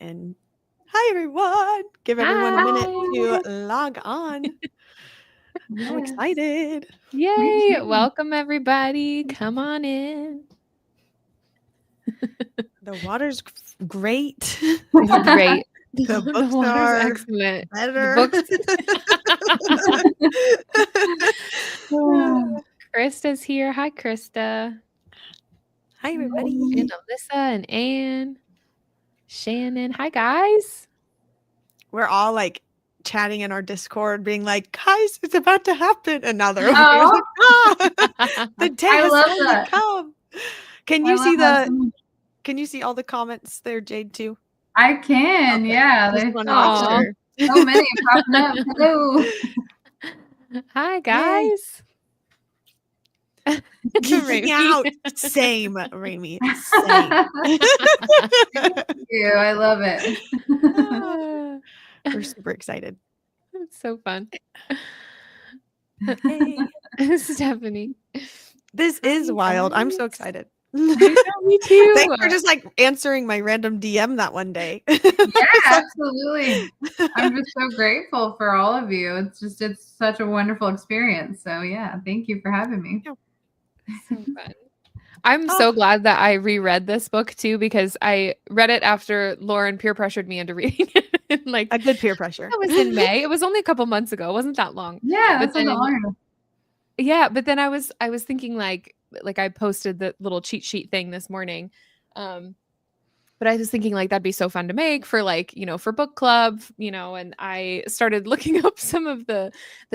And hi, everyone. Give everyone a minute to log on. I'm excited. Yay. Welcome, everybody. Come on in. The water's great. It's great. The books water's are excellent. better. Krista's here. Hi, Krista. Hi, everybody. And Alyssa and Anne. Shannon. Hi, guys. We're all like chatting in our Discord, being like, guys, it's about to happen. And now they're over here like, the day has finally come. Can you see Can you see all the comments there, Jade, too? I can, yeah. Just want to make sure. So many popping up. Hello. Hi, guys. Geeking out. Same, Rami. Same. Thank you. I love it. We're super excited. It's so fun. Hey. Stephanie. This is wild. I'm so excited. Me too. Thanks for just like answering my random DM that one day. Yeah, absolutely. I'm just so grateful for all of you. It's such a wonderful experience. So yeah, thank you for having me. So fun. I'm so glad that I reread this book too, because I read it after Lauren peer pressured me into reading it. Like a good peer pressure. That was in May. It was only a couple months ago. It wasn't that long. Yeah, that's not long. Yeah, but then I was thinking like I posted the little cheat sheet thing this morning. But I was thinking like that'd be so fun to make for like, for book club, and I started looking up some of the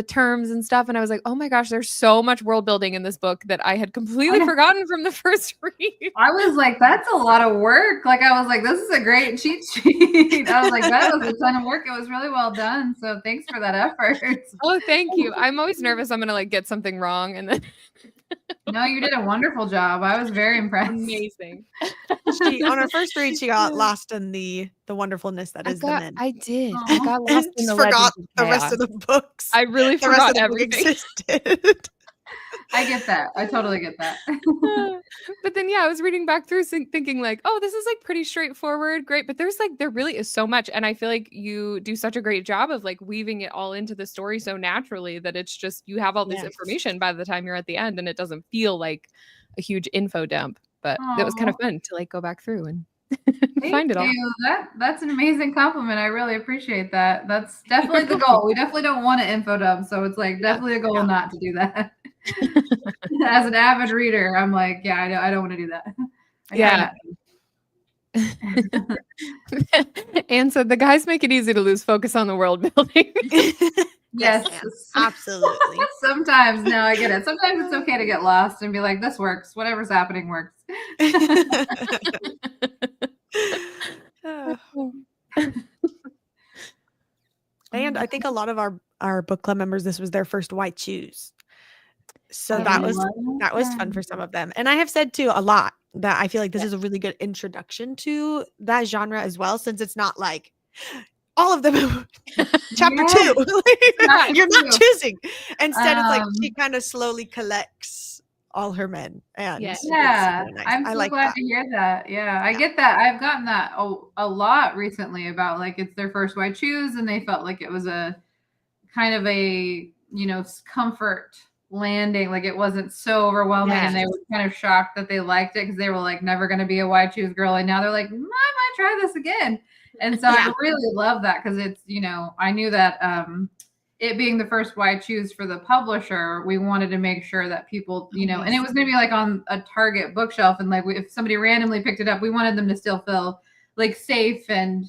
terms and stuff. And I was like, oh my gosh, there's so much world building in this book that I had completely forgotten from the first read. I was like, that's a lot of work. Like, I was like, this is a great cheat sheet. I was like, that was a ton of work. It was really well done. So thanks for that effort. Oh, thank you. I'm always nervous I'm going to like get something wrong. And then no, you did a wonderful job. I was very impressed. Amazing. On her first read, she got lost in the wonderfulness that is the men. I did. I got lost in the forgot the rest of the books. I really forgot everything. Existed. I get that. I totally get that. But then, I was reading back through thinking like, oh, this is like pretty straightforward. Great. But there really is so much. And I feel like you do such a great job of like weaving it all into the story so naturally that it's just, you have all this information by the time you're at the end and it doesn't feel like a huge info dump. But it was kind of fun to like go back through and find it all. That's an amazing compliment. I really appreciate that. That's definitely the goal. We definitely don't want to info dump. So it's like definitely a goal not to do that. As an avid reader, I'm like, I don't want to do that. Anne said the guys make it easy to lose focus on the world building. Yes, absolutely. Sometimes, no, I get it. Sometimes it's okay to get lost and be like, this works. Whatever's happening works. And I think a lot of our book club members, this was their first white shoes. So that was fun for some of them. And I have said too a lot that I feel like this is a really good introduction to that genre as well, since it's not like all of them chapter 2. You're not choosing. Instead, it's like she kind of slowly collects all her men. And nice. I'm so glad to hear that. Yeah, I get that. I've gotten that a lot recently about like it's their first white shoes and they felt like it was a kind of a comfort landing, like it wasn't so overwhelming and they were kind of shocked that they liked it because they were like never going to be a white shoes girl, and now they're like, I might try this again. And so I really love that because it's I knew that it being the first white shoes for the publisher, we wanted to make sure that people and it was going to be like on a Target bookshelf, and like if somebody randomly picked it up, we wanted them to still feel like safe and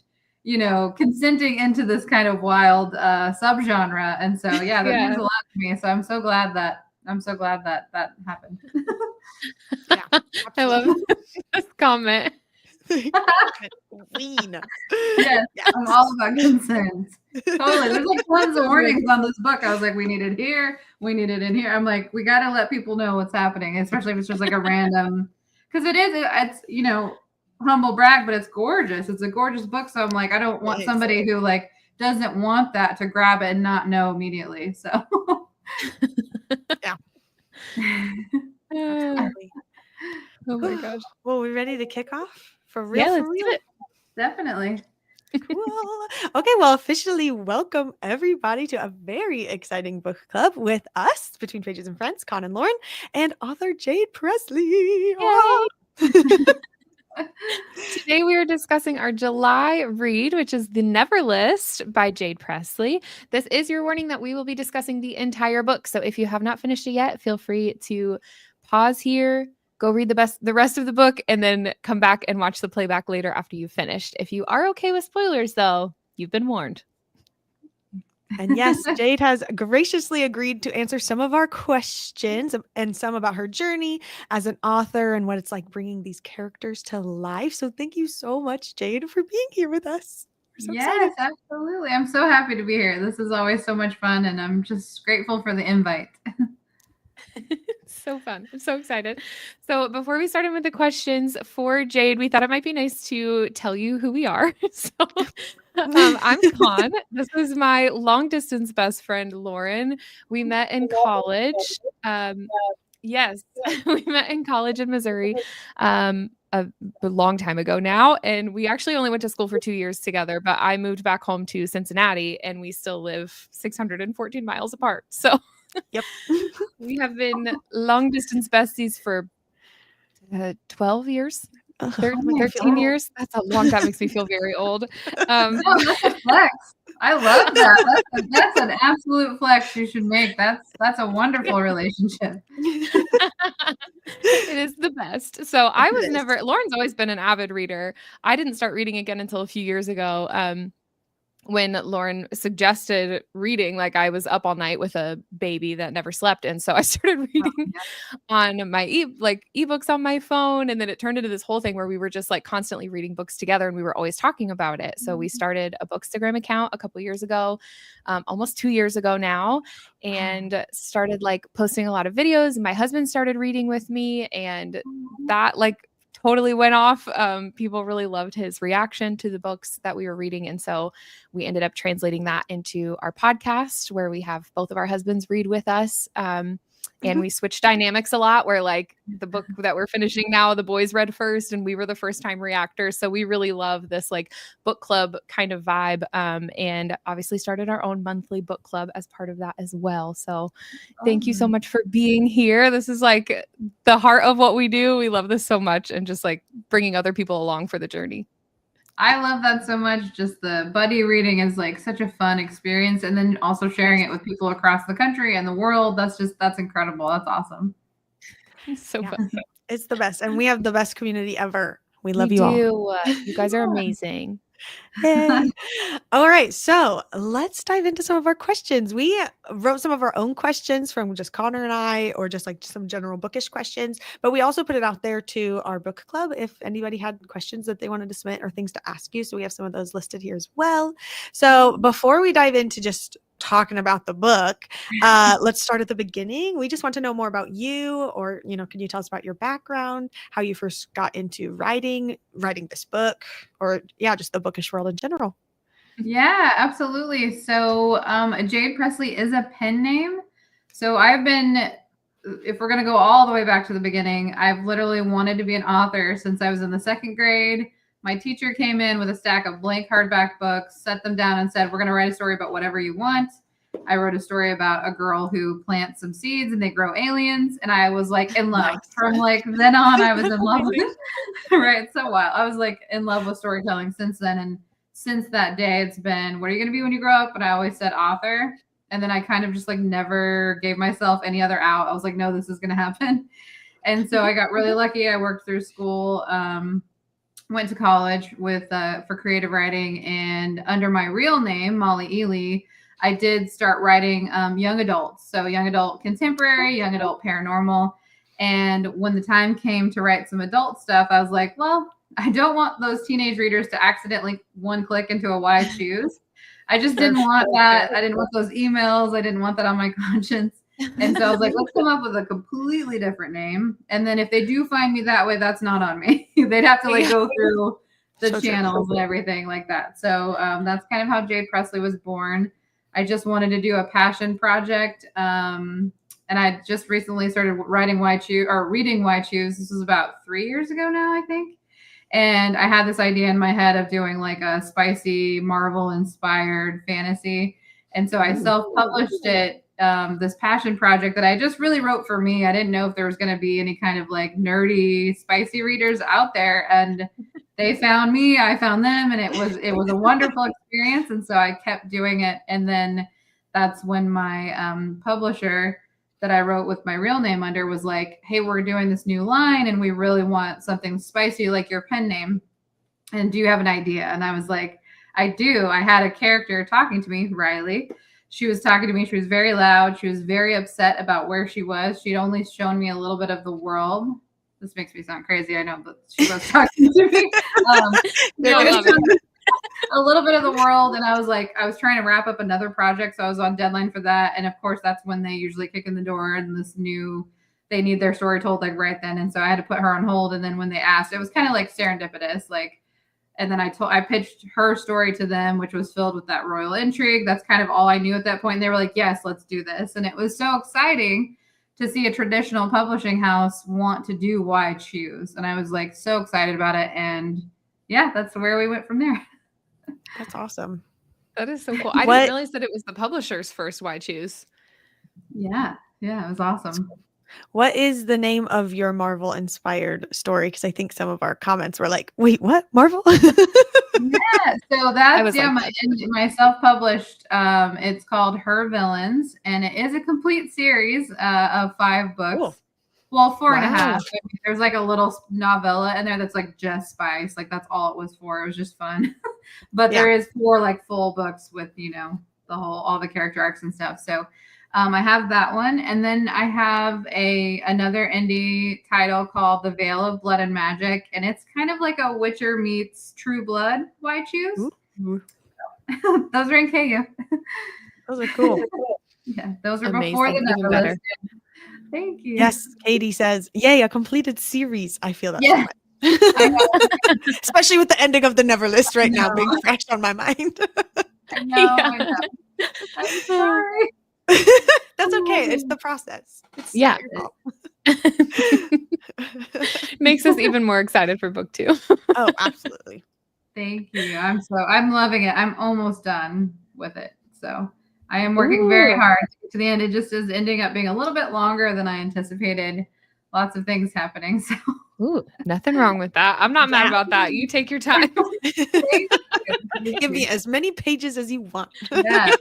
consenting into this kind of wild subgenre. And so, that means a lot to me. So I'm so glad that happened. I love this comment. Yes, I'm all about consent. Totally. There's like tons of warnings on this book. I was like, we need it here. We need it in here. I'm like, we got to let people know what's happening, especially if it's just like a random, because it's humble brag, but it's gorgeous. It's a gorgeous book. So I'm like, I don't want somebody who like doesn't want that to grab it and not know immediately. So Oh my gosh. Well, we ready to kick off for real? Yeah, let's do it. Definitely. Cool. Okay, well, officially welcome everybody to a very exciting book club with us, Between Pages and Friends, Con and Lauren, and author Jade Presley. Yay! Today we are discussing our July read, which is The Never List by Jade Presley. This is your warning that we will be discussing the entire book. So if you have not finished it yet, feel free to pause here, go read the rest of the book, and then come back and watch the playback later after you've finished. If you are okay with spoilers, though, you've been warned. And yes, Jade has graciously agreed to answer some of our questions and some about her journey as an author and what it's like bringing these characters to life. So thank you so much, Jade, for being here with us. We're so Yes, excited. absolutely. I'm so happy to be here. This is always so much fun, and I'm just grateful for the invite. So fun. I'm so excited. So before we started with the questions for Jade, we thought it might be nice to tell you who we are. So I'm Con. This is my long distance best friend, Lauren. We met in college. Yes, we met in college in Missouri a long time ago now. And we actually only went to school for 2 years together, but I moved back home to Cincinnati and we still live 614 miles apart. So Yep. we have been long distance besties for 12 years, 13 years. That's a long time. Makes me feel very old. No, that's a flex. I love that. That's an absolute flex you should make. That's a wonderful relationship. It is the best. So I was never, Lauren's always been an avid reader. I didn't start reading again until a few years ago. When Lauren suggested reading, like I was up all night with a baby that never slept. And so I started reading on my ebooks on my phone. And then it turned into this whole thing where we were just like constantly reading books together and we were always talking about it. So we started a Bookstagram account a couple years ago, almost 2 years ago now, and started like posting a lot of videos. And my husband started reading with me, and that like totally went off. People really loved his reaction to the books that we were reading. And so we ended up translating that into our podcast where we have both of our husbands read with us. And we switched dynamics a lot where like the book that we're finishing now, the boys read first and we were the first time reactors. So we really love this like book club kind of vibe. And obviously started our own monthly book club as part of that as well. So thank you so much for being here. This is like the heart of what we do. We love this so much, and just like bringing other people along for the journey. I love that so much. Just the buddy reading is like such a fun experience. And then also sharing it with people across the country and the world. That's incredible. That's awesome. It's so fun. It's the best. And we have the best community ever. We love you all. You guys are amazing. Hey. All right. So let's dive into some of our questions. We wrote some of our own questions from just Connor and I, or just like some general bookish questions, but we also put it out there to our book club if anybody had questions that they wanted to submit or things to ask you. So we have some of those listed here as well. So before we dive into just talking about the book, let's start at the beginning. We just want to know more about you, or can you tell us about your background, how you first got into writing this book, or just the bookish world in general? Yeah, absolutely. So Jade Presley is a pen name. So I've been, if we're going to go all the way back to the beginning, I've literally wanted to be an author since I was in the 2nd grade. My teacher came in with a stack of blank hardback books, set them down and said, we're going to write a story about whatever you want. I wrote a story about a girl who plants some seeds and they grow aliens. And I was like in love. From like then on, I was in love with it. Right. So wild. I was like in love with storytelling since then. And since that day, it's been, what are you going to be when you grow up? And I always said author. And then I kind of just like never gave myself any other out. I was like, no, this is going to happen. And so I got really lucky. I worked through school, went to college for creative writing, and under my real name, Molly Ely, I did start writing young adults. So young adult contemporary, young adult paranormal. And when the time came to write some adult stuff, I was like, well, I don't want those teenage readers to accidentally one click into a Why Choose. I just didn't want that. I didn't want those emails. I didn't want that on my conscience. And so I was like, let's come up with a completely different name. And then if they do find me that way, that's not on me. They'd have to like go through the channels and everything like that. So that's kind of how Jade Presley was born. I just wanted to do a passion project. And I just recently started reading Why Choose. This was about 3 years ago now, I think. And I had this idea in my head of doing like a spicy Marvel inspired fantasy. And so I self-published it, this passion project that I just really wrote for me. I didn't know if there was going to be any kind of like nerdy, spicy readers out there. And they found me, I found them, and it was a wonderful experience. And so I kept doing it. And then that's when my publisher that I wrote with my real name under was like, hey, we're doing this new line and we really want something spicy like your pen name. And do you have an idea? And I was like, I do. I had a character talking to me, Riley. She was talking to me. She was very loud. She was very upset about where she was. She'd only shown me a little bit of the world. This makes me sound crazy. I know, but she was talking to me. A little bit of the world. And I was like, I was trying to wrap up another project. So I was on deadline for that. And of course, that's when they usually kick in the door and they need their story told like right then. And so I had to put her on hold. And then when they asked, it was kind of like serendipitous, like, and then I pitched her story to them, which was filled with that royal intrigue. That's kind of all I knew at that point. And they were like, yes, let's do this. And it was so exciting to see a traditional publishing house want to do Why Choose. And I was like so excited about it. And yeah, that's where we went from there. That's awesome. That is so cool. I didn't realize that it was the publisher's first Why Choose. Yeah. Yeah, it was awesome. What is the name of your Marvel inspired story? Because I think some of our comments were like, wait, what? Marvel? Yeah, so that's my self-published. It's called Her Villains, and it is a complete series of 5 books. Cool. Well, 4.5. I mean, there's like a little novella in there that's like just spice. Like that's all it was for. It was just fun. But there is 4 like full books with, all the character arcs and stuff. So I have that one. And then I have another indie title called The Veil of Blood and Magic. And it's kind of like a Witcher meets True Blood. Why Choose? Those are in KU. Those are cool. Yeah, those are before the Neverlist. Thank you. Yes, Katie says, yay, a completed series. I feel that. Yeah. Especially with the ending of the Neverlist right now being fresh on my mind. I know. I'm sorry. That's okay. It's the process. It's makes us even more excited for book 2. Oh, absolutely. Thank you. I'm loving it. I'm almost done with it. So I am working very hard to get to the end. It just is ending up being a little bit longer than I anticipated. Lots of things happening. So nothing wrong with that. I'm not mad about that. You take your time. Give me as many pages as you want. Yeah.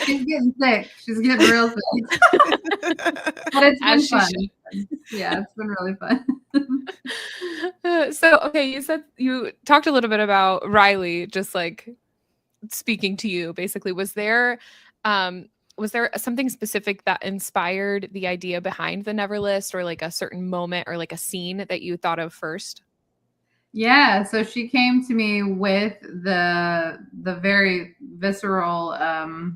She's getting thick. She's getting real thick. But it's been fun. Yeah, it's been really fun. So, okay, you talked a little bit about Riley just like speaking to you, basically. Was there something specific that inspired the idea behind the Neverlist, or like a certain moment or like a scene that you thought of first? Yeah, so she came to me with the very visceral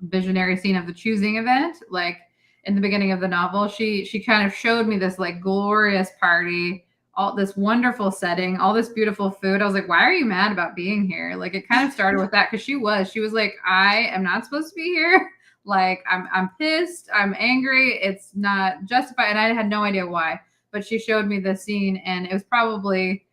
visionary scene of the choosing event. Like in the beginning of the novel, she kind of showed me this like glorious party, all this wonderful setting, all this beautiful food. I was like, why are you mad about being here? Like it kind of started with that, because she was like, I am not supposed to be here. Like I'm pissed, I'm angry, it's not justified, and I had no idea why. But she showed me the scene, and it was probably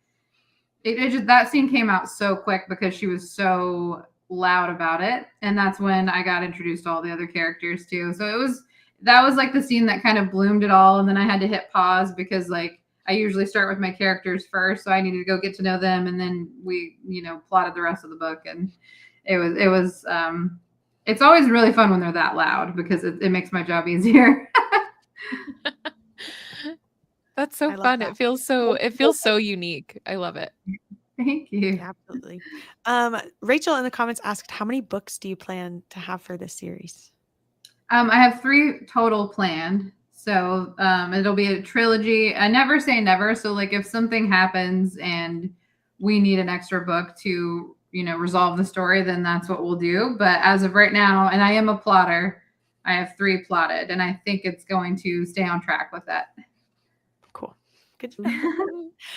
that scene came out so quick because she was so loud about it, and that's when I got introduced to all the other characters too. So that was like the scene that kind of bloomed it all, and then I had to hit pause because like I usually start with my characters first, so I needed to go get to know them, and then we plotted the rest of the book, and it was it's always really fun when they're that loud because it makes my job easier. That's so fun. That. It feels so unique. I love it. Thank you. Absolutely. Rachel in the comments asked, how many books do you plan to have for this series? I have 3 total planned. So it'll be a trilogy. I never say never. So like if something happens and we need an extra book to resolve the story, then that's what we'll do. But as of right now, and I am a plotter, I have 3 plotted, and I think it's going to stay on track with that. Cool. Good.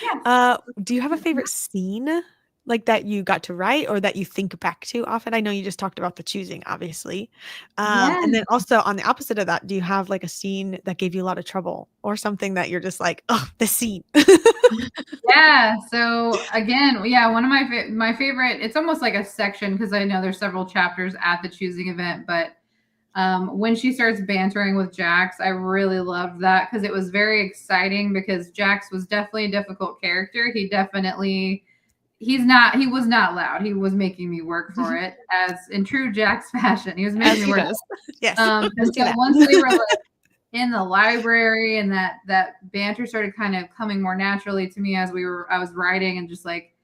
Yeah. Do you have a favorite scene like that you got to write or that you think back to often? I know you just talked about the choosing, obviously. And then also on the opposite of that, do you have like a scene that gave you a lot of trouble or something that you're just like, oh, this scene? Yeah. So again, yeah, one of my favorite. It's almost like a section because I know there's several chapters at the choosing event, but when she starts bantering with Jax, I really loved that because it was very exciting because Jax was definitely a difficult character. He was not loud. He was making me work for it as in true Jax fashion. He was making me work. Yes. And so once we were like in the library and that banter started kind of coming more naturally to me as I was writing and just like,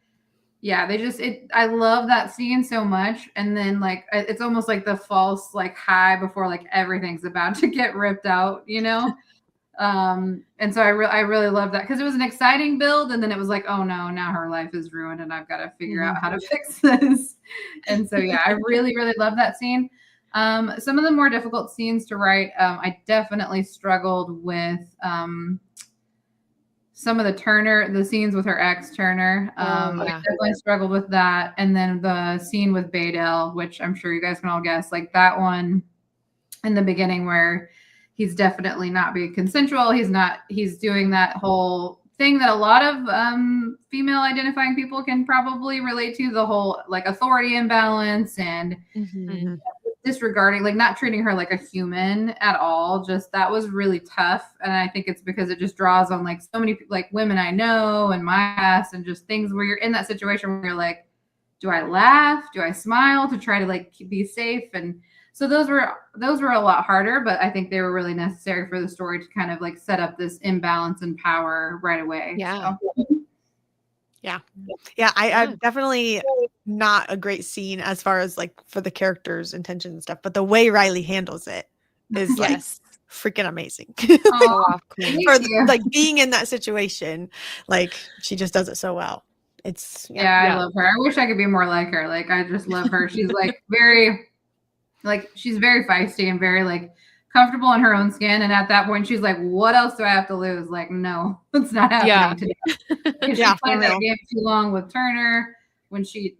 yeah, I love that scene so much. And then like, it's almost like the false like high before like everything's about to get ripped out, you know? And so I really love that because it was an exciting build. And then it was like, oh no, now her life is ruined and I've got to figure out how to fix this. And so, yeah, I really, really love that scene. Some of the more difficult scenes to write, I definitely struggled with, some of the scenes with her ex Turner. I definitely struggled with that. And then the scene with Badel, which I'm sure you guys can all guess, like that one in the beginning where he's definitely not being consensual. He's doing that whole thing that a lot of female identifying people can probably relate to, the whole like authority imbalance and disregarding, like not treating her like a human at all. Just that was really tough. And I think it's because it just draws on like so many like women I know and my past and just things where you're in that situation where you're like, do I laugh? Do I smile to try to like be safe? And so those were a lot harder, but I think they were really necessary for the story to kind of like set up this imbalance in power right away. Yeah. So. Yeah. I'm definitely not a great scene as far as like for the characters' intention and stuff, but the way Riley handles it is like freaking amazing. Like being in that situation, like she just does it so well. I love her. I wish I could be more like her. Like I just love her. She's like she's very feisty and very like comfortable in her own skin. And at that point, she's like, "What else do I have to lose?" Like, no, it's not happening today. Because she played that game too long with Turner when she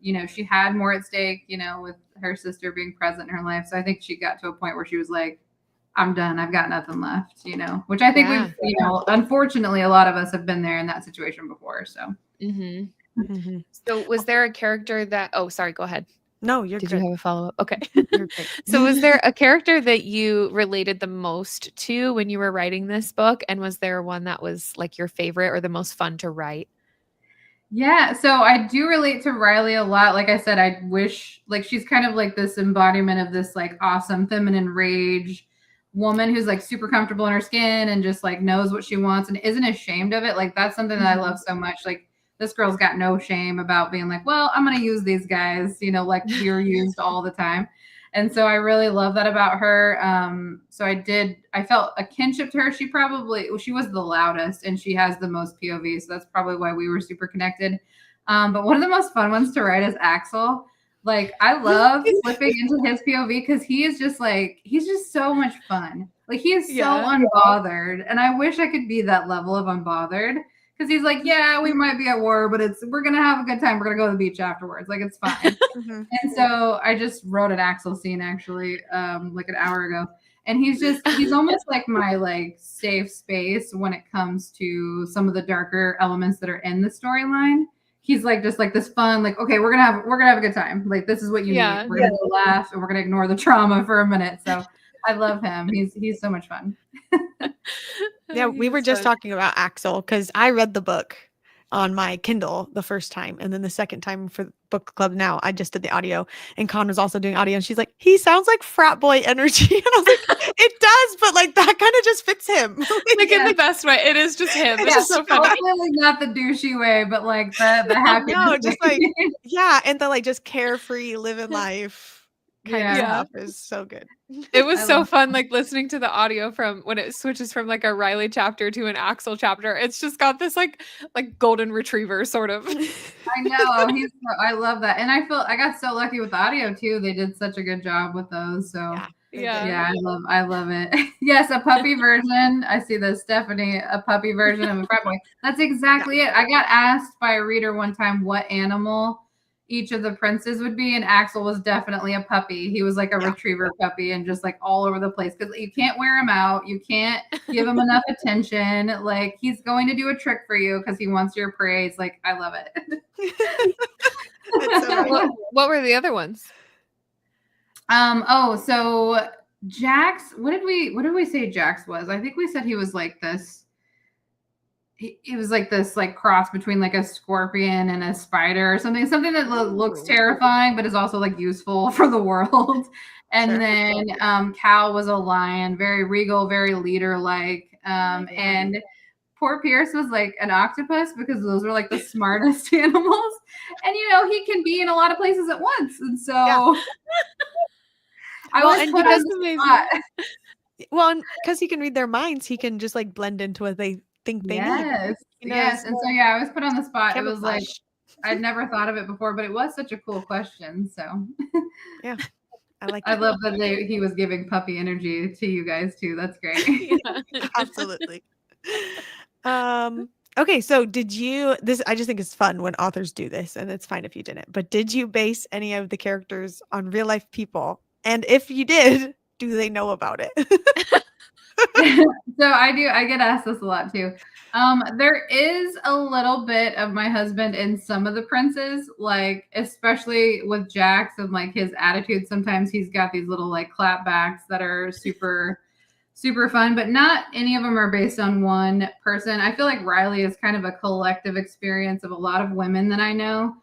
had more at stake, with her sister being present in her life. So I think she got to a point where she was like, "I'm done. I've got nothing left." Which I think we've, unfortunately, a lot of us have been there in that situation before. So. So was there a character that? Oh, sorry. Go ahead. No, you're Did good. you have a follow-up? Okay. You're great. So was there a character that you related the most to when you were writing this book? And was there one that was like your favorite or the most fun to write? Yeah. So I do relate to Riley a lot. Like I said, I wish like she's kind of like this embodiment of this like awesome feminine rage woman who's like super comfortable in her skin and just like knows what she wants and isn't ashamed of it. Like that's something that I love so much. Like this girl's got no shame about being like, well, I'm going to use these guys, like you're used all the time. And so I really love that about her. So I felt a kinship to her. She was the loudest and she has the most POV. So that's probably why we were super connected. But one of the most fun ones to write is Axel. Like I love slipping into his POV because he's just so much fun. Like he is so unbothered. And I wish I could be that level of unbothered. Because he's like, yeah, we might be at war, but we're gonna have a good time. We're gonna go to the beach afterwards. Like it's fine. And so I just wrote an Axel scene actually, like an hour ago. And he's almost like my like safe space when it comes to some of the darker elements that are in the storyline. He's like just like this fun, like, okay, we're gonna have a good time. Like this is what you need. We're gonna laugh and we're gonna ignore the trauma for a minute. So I love him. He's so much fun. Yeah, we were just talking about Axel because I read the book on my Kindle the first time. And then the second time for book club now, I just did the audio. And Con was also doing audio. And she's like, he sounds like frat boy energy. And I was like, it does, but like that kind of just fits him. Like in the best way. It is just him. It's just so funny. Definitely not the douchey way, but like the happy. No, just like, and the like just carefree living life. Kind of stuff is so good. It was so fun, like listening to the audio from when it switches from like a Riley chapter to an Axel chapter. It's just got this like golden retriever sort of. I know. I love that, and I got so lucky with audio too. They did such a good job with those. So yeah, I love it. Yes, a puppy version. I see this, Stephanie. A puppy version of a frat boy. That's exactly it. I got asked by a reader one time what animal each of the princes would be, and Axel was definitely a puppy. He was like a retriever puppy and just like all over the place because you can't wear him out. You can't give him enough attention. Like he's going to do a trick for you because he wants your praise. Like I love it. What were the other ones? So Jax, what did we say Jax was? I think we said he was like this. He was like this like cross between like a scorpion and a spider or something that looks terrifying but is also like useful for the world. And then Cal was a lion, very regal, very leader like. And poor Pierce was like an octopus because those were like the smartest animals. And he can be in a lot of places at once. And so I was put on the spot. Well, because he can read their minds, he can just like blend into what they think they need. Yes. And so I was put on the spot. It was like I'd never thought of it before, but it was such a cool question. So yeah, I love that he was giving puppy energy to you guys too. That's great. Absolutely. Okay, so did you I just think it's fun when authors do this, and it's fine if you didn't, but did you base any of the characters on real life people? And if you did, do they know about it? So I do. I get asked this a lot too. There is a little bit of my husband in some of the princes, like especially with Jax and like his attitude. Sometimes he's got these little like clapbacks that are super, super fun, but not any of them are based on one person. I feel like Riley is kind of a collective experience of a lot of women that I know.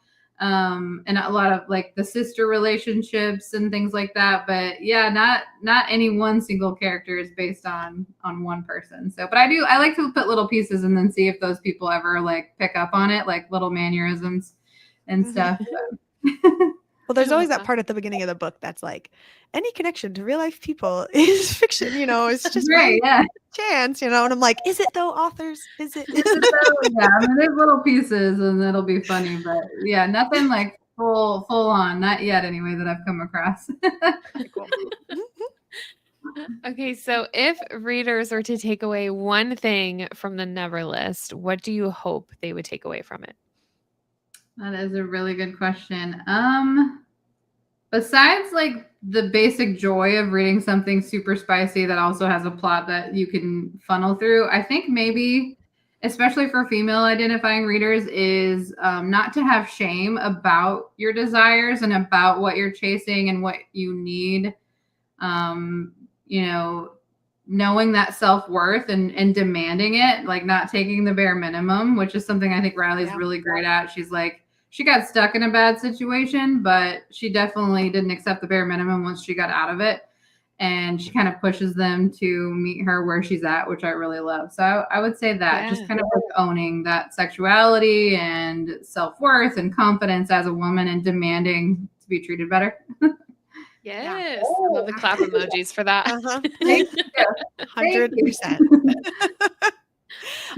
And a lot of like the sister relationships and things like that. But yeah, not any one single character is based on one person. So, but I like to put little pieces and then see if those people ever like pick up on it, like little mannerisms and stuff. Well, there's always that part at the beginning of the book that's like, any connection to real life people is fiction, it's just right, chance, and I'm like, is it though, authors? Is it? Yeah, I mean, there's little pieces and it'll be funny, but yeah, nothing like full on, not yet anyway, that I've come across. Okay, so if readers were to take away one thing from the Never List, what do you hope they would take away from it? That is a really good question. Besides like the basic joy of reading something super spicy that also has a plot that you can funnel through, I think maybe, especially for female identifying readers, is not to have shame about your desires and about what you're chasing and what you need. Knowing that self-worth and demanding it, like not taking the bare minimum, which is something I think Riley's really great at. She's like, she got stuck in a bad situation, but she definitely didn't accept the bare minimum once she got out of it. And she kind of pushes them to meet her where she's at, which I really love. So I would say that just kind of like owning that sexuality and self-worth and confidence as a woman and demanding to be treated better. Yes. I love the clap emojis for that. 100%.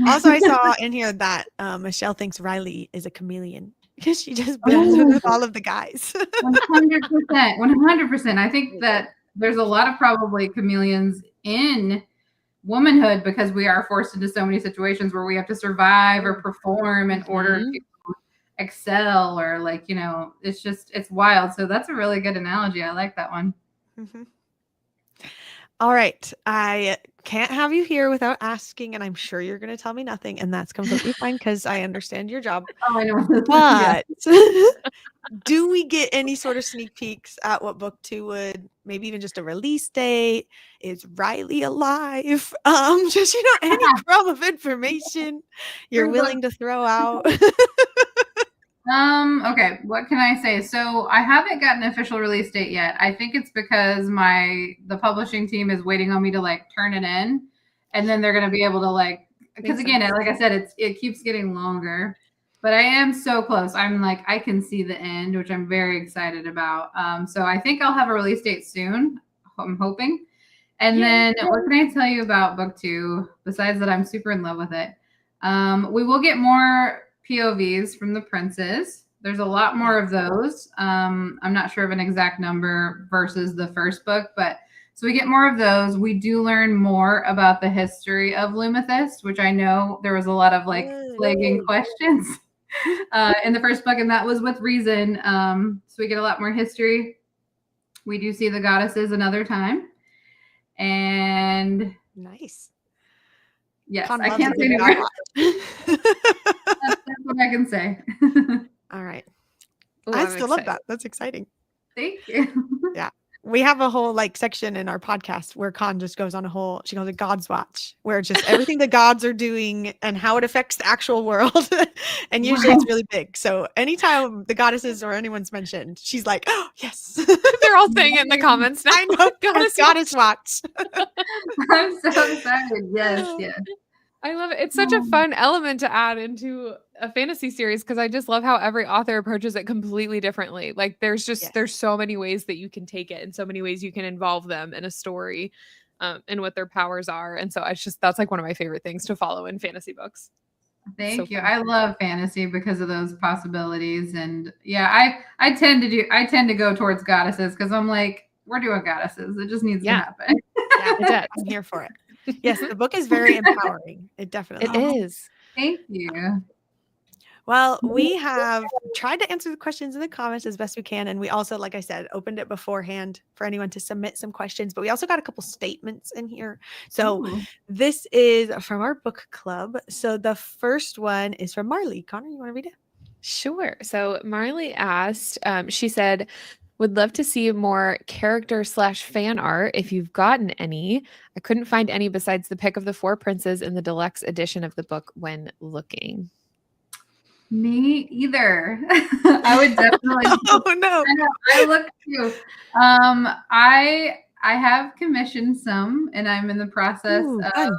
Also, I saw in here that Michelle thinks Riley is a chameleon because she just blends with all of the guys. 100%. 100%. I think that there's a lot of probably chameleons in womanhood because we are forced into so many situations where we have to survive or perform in order to excel, or like, it's wild. So that's a really good analogy. I like that one. All right. I can't have you here without asking, and I'm sure you're going to tell me nothing, and that's completely fine because I understand your job. Oh, I know. But do we get any sort of sneak peeks at what book 2 would, maybe even just a release date? Is Riley alive? Just, any crumb of information you're willing to throw out. Okay, what can I say? So I haven't gotten an official release date yet. I think it's because the publishing team is waiting on me to like turn it in, and then they're going to be able to like, because again, like I said, it keeps getting longer, but I am so close. I'm like, I can see the end, which I'm very excited about. So I think I'll have a release date soon. I'm hoping. And then what can I tell you about book 2? Besides that, I'm super in love with it. We will get more POVs from the princes. There's a lot more of those. I'm not sure of an exact number versus the first book, but so we get more of those. We do learn more about the history of Lumethist, which I know there was a lot of like flagging questions in the first book, and that was with reason. So we get a lot more history. We do see the goddesses another time. And nice. Yes, Con I loves can't a say good anymore. God watch. That's what I can say. All right. Ooh, I I'm still love excited. that. That's exciting. Thank you. Yeah. We have a whole like section in our podcast where Con just goes on a whole, she calls it God's Watch, where it's just everything the gods are doing and how it affects the actual world. And usually it's really big. So anytime the goddesses or anyone's mentioned, she's like, oh, yes. They're all saying it in the comments now. I know. Goddess Watch. I'm so excited. Yes, yes. I love it. It's such a fun element to add into a fantasy series because I just love how every author approaches it completely differently. Like there's so many ways that you can take it and so many ways you can involve them in a story and what their powers are. And so that's like one of my favorite things to follow in fantasy books. Thank you. I love fantasy because of those possibilities. And yeah, I tend to go towards goddesses because I'm like, we're doing goddesses. It just needs to happen. Yeah, it does. I'm here for it. Yes, the book is very empowering. It definitely is. Thank you. Well, we have tried to answer the questions in the comments as best we can. And we also, like I said, opened it beforehand for anyone to submit some questions. But we also got a couple statements in here. So this is from our book club. So the first one is from Marley. Connor, you want to read it? Sure. So Marley asked, she said, would love to see more character/fan art if you've gotten any. I couldn't find any besides the pic of the 4 princes in the deluxe edition of the book when looking. Me either. I would definitely. Oh no! I look too. I have commissioned some, and I'm in the process of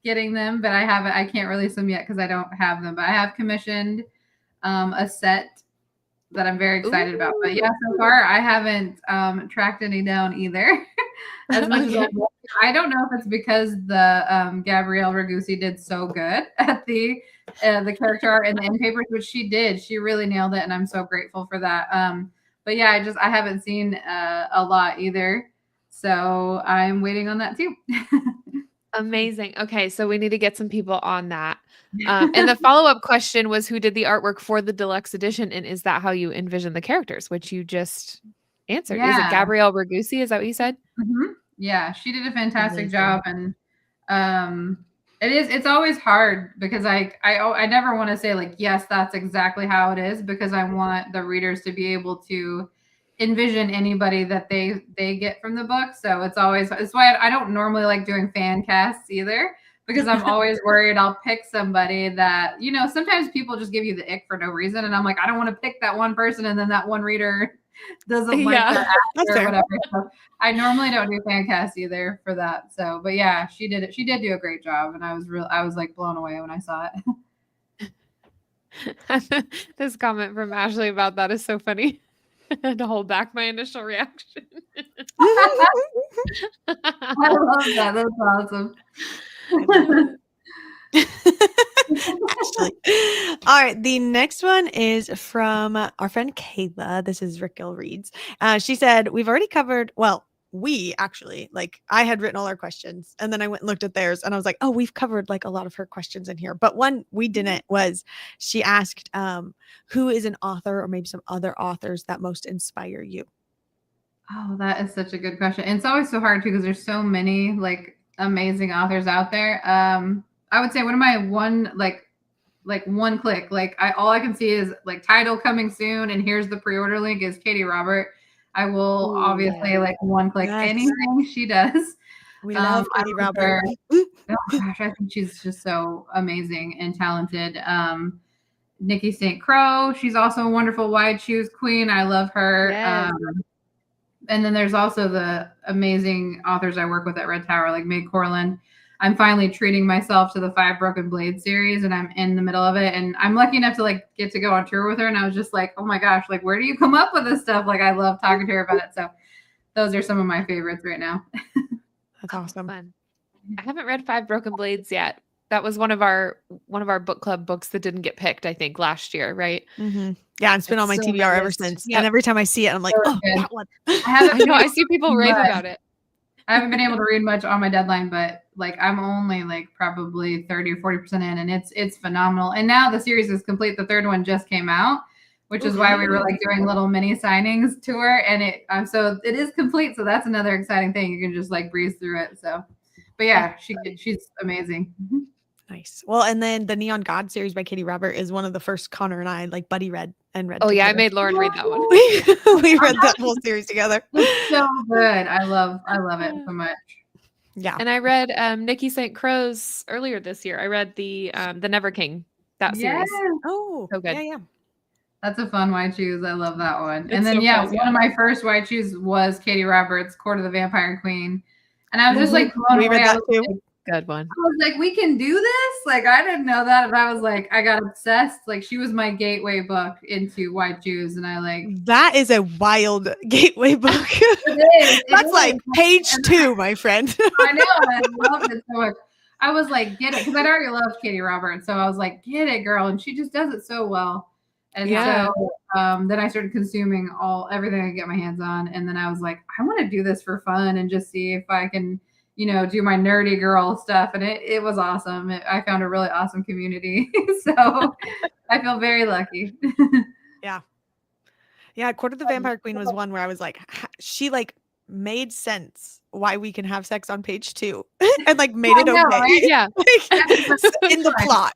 getting them, but I can't release them yet because I don't have them. But I have commissioned a set that I'm very excited about. But yeah, so far I haven't tracked any down either. As much as I don't know if it's because the Gabrielle Ragusi did so good at the character art and the end papers, which she did. She really nailed it, and I'm so grateful for that. But yeah, I haven't seen a lot either, so I'm waiting on that too. Amazing. Okay, so we need to get some people on that. And the follow-up question was who did the artwork for the deluxe edition, and is that how you envision the characters, which you just answered? Is it Gabrielle Ragusi? Is that what you said? Mm-hmm. Yeah, she did a fantastic job, and it's always hard because I never want to say like, yes, that's exactly how it is, because I want the readers to be able to envision anybody that they get from the book. So it's why I don't normally like doing fan casts either, because I'm always worried I'll pick somebody that, sometimes people just give you the ick for no reason. And I'm like, I don't want to pick that one person and then that one reader doesn't like that actor or whatever. So I normally don't do fan casts either for that. So, but yeah, she did it. She did do a great job. And I was like blown away when I saw it. This comment from Ashley about that is so funny. I had to hold back my initial reaction. I love that. That's awesome. All right, the next one is from our friend Kayla. This is Raquel Reads. She said, we've already covered, we actually, I had written all our questions and then I went and looked at theirs and I was like, oh, we've covered a lot of her questions in here. But one we didn't was she asked, who is an author or maybe some other authors that most inspire you? Oh, that is such a good question. And it's always so hard too, because there's so many amazing authors out there. I would say one of my one click, all I can see is title coming soon and here's the pre-order link is Katie Robert. I will obviously one click anything she does. We love Katie Robert. Oh gosh, I think she's just so amazing and talented. Nikki St. Crow, she's also a wonderful wide shoes queen. I love her. Yes. And then there's also the amazing authors I work with at Red Tower, like Meg Corlin. I'm finally treating myself to the 5 Broken Blades series, and I'm in the middle of it. And I'm lucky enough to get to go on tour with her. And I was just like, oh my gosh, where do you come up with this stuff? I love talking to her about it. So those are some of my favorites right now. That's awesome. Fun. I haven't read 5 Broken Blades yet. That was one of our book club books that didn't get picked, I think, last year, right? Mm-hmm. Yeah, it's been on my TBR ever since. Yep. And every time I see it, I'm like, oh, that one. I know. I see people rave about it. I haven't been able to read much on my deadline, but like I'm only like probably 30 or 40% in, and it's phenomenal. And now the series is complete. The third one just came out, which is why we were like doing little mini signings to her, and so it is complete. So that's another exciting thing. You can just like breeze through it. So, but yeah, she's amazing. Nice. Well, and then the Neon God series by Katie Robert is one of the first Connor and I like buddy read. Oh yeah, I made Lauren read that one. We read that whole series together. It's so good. I love it so much. Yeah. And I read Nikki St. Crow's earlier this year. I read the Never King, that series. Oh, so good. Yeah. That's a fun Why Choose. I love that one. It's and then so fun, one of my first Why Choose was Katie Roberts' Court of the Vampire Queen. And I was just like blown away. I was like, good one. I was like, we can do this? Like, I didn't know that. And I was like, I got obsessed. Like, she was my gateway book into Why Choose. And I like that is a wild gateway book. That's like page 2, my friend. I know. I loved it so much. I was like, get it. Because I'd already loved Katie Roberts. So I was like, get it, girl. And she just does it so well. And so then I started consuming everything I could get my hands on. And then I was like, I want to do this for fun and just see if I can, do my nerdy girl stuff. And it was awesome. I found a really awesome community. So I feel very lucky. Yeah. Court of the Vampire Queen was one where I was like, she like made sense why we can have sex on page 2 and like made it okay. Right? Yeah. Like, in the plot.